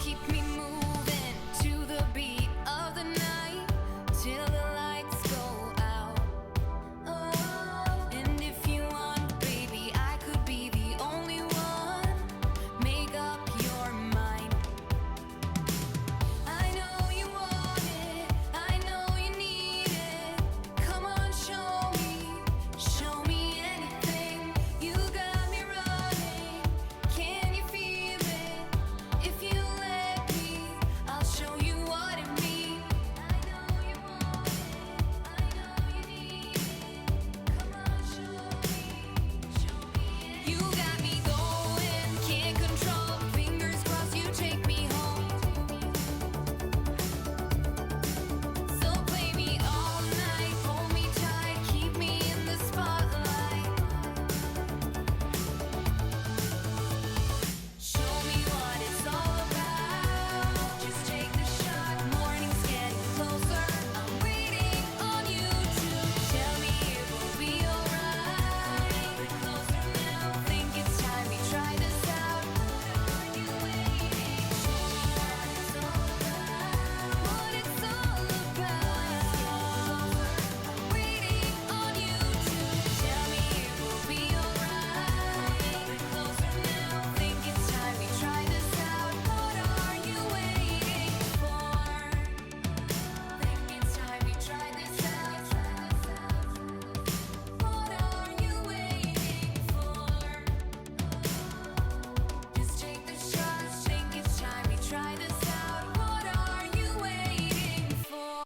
keep me moving to the beat of the night till the lights go out. Oh, and if you want, baby, I could be the only one. Make up your mind. I know you want it, I know you need it. Come on, show me anything. You got me running, can you feel it? If you let me, I'll show you what it means. I know you want it, I know you need it. Come on, show me anything. You got me going, can't control. Fingers crossed you take me home. So play me all night, hold me tight, keep me in the spotlight. Show me what it's all about. Just take the shot, morning's getting closer. I'm waiting on you to tell me it will be alright. We're closer now, think it's time we try this out. What are you waiting? Show me what it's all about. What it's all about. I'm waiting on you to tell me it will be alright. We're closer now, think it's time we try this out. What are you waiting for? Think it's time we try this out. What are you waiting for? Just take the shots, think it's time we try this out. What are you waiting for?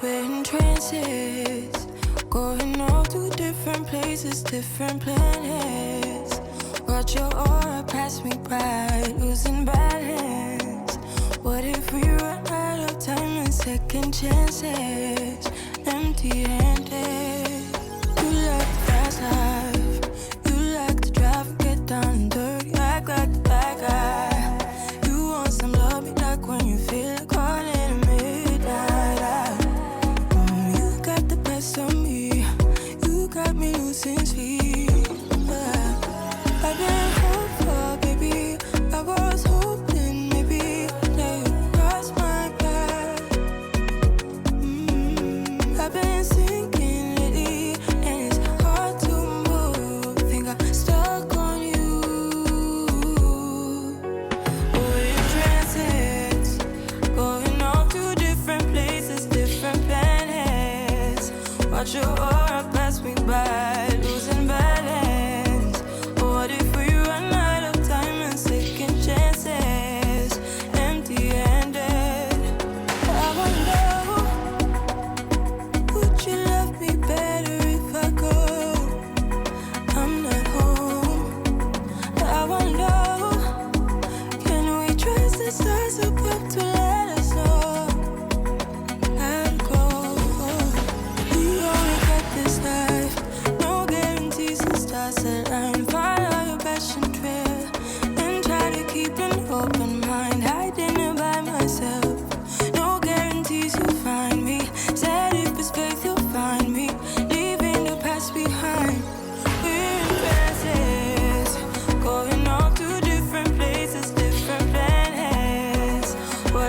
We're in trances, going off to different places, different planets. Watch your aura pass me by, losing balance. What if we run out of time and second chances? Empty-handed. You like the fast life, you like to drive and get down and dirty, act like the bad guy. You want some love, you like when you feel like calling at midnight. You got the best of me, you got me losing sleep. I've been hopeful, baby, I was hoping maybe that you'd cross my path. I've been sinking lately, and it's hard to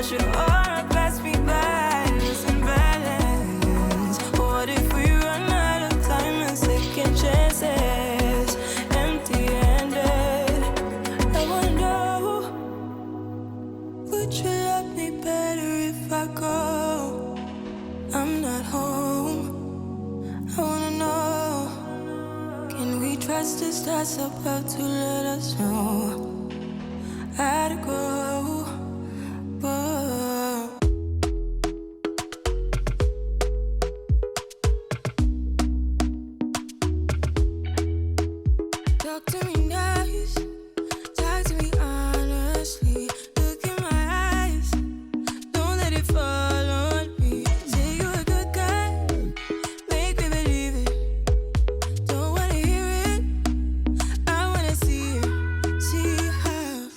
rush it or pass me by. Losing balance. What if we run out of time and second chances? Empty-handed. I wanna know, would you love me better if I go? I'm not home. I wanna know, can we trust the stars above to let us know how to go? Whoa. Talk to me nice, talk to me honestly. Look in my eyes, don't let it fall on me. Say you're a good guy, make me believe it. Don't wanna hear it, I wanna see it. See how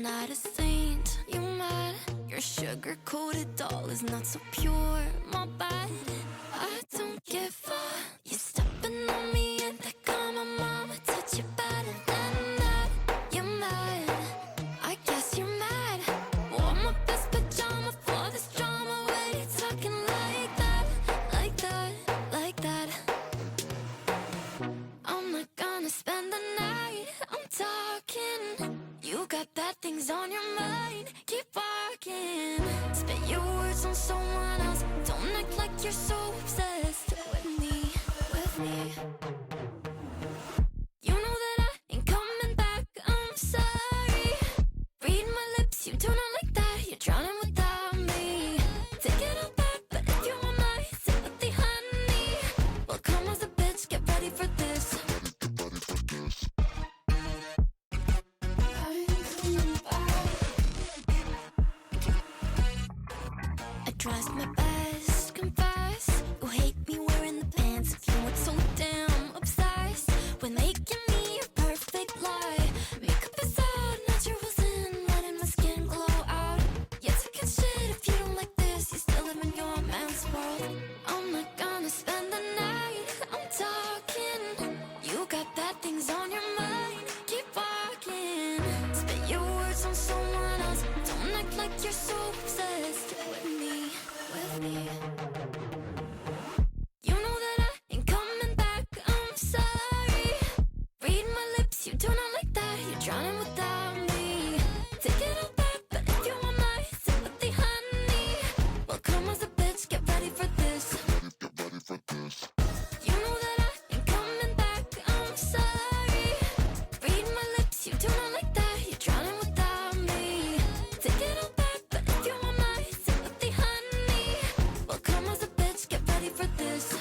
I'm not a saint, you mad? Your sugar-coated doll is not so pure, my bad. I don't give a. You stepping on me and they call my mama, touch you better than that. You're mad, I guess you're mad. Wore my best pajama for this drama. Why you talking like that, like that, like that? I'm not gonna spend the night, I'm talking. You got bad things on your mind, keep walking. Spit your words on someone else, don't act like you're so obsessed with me, with me. You know that I ain't coming back, I'm sorry. Read my lips, you do not like that, you're drowning without me. Take it all back, but if you want my sympathy, honey, well, come as a bitch, get ready for this. I trust my best, confess. You hate me wearing the pants if you weren't so damn obsessed with making me your perfect lie. Makeup is out, naturals in, letting my skin glow out. You're taking shit if you don't like this, you still live in your man's world. I'm not gonna spend the night, I'm talking. You got bad things on your mind, keep walking. Spit your words on someone else, don't act like you're so obsessed with me, with me. You know that I ain't coming back, I'm sorry. Read my lips, you do not like that, you're drowning without me. Take it all back, but if you want my sympathy, honey, well, come as a bitch, get ready for this. You know that I ain't coming back, I'm sorry. Read my lips, you do not like that, you're drowning without me. Take it all back, but if you want my sympathy, honey, well, come as a bitch, get ready for this.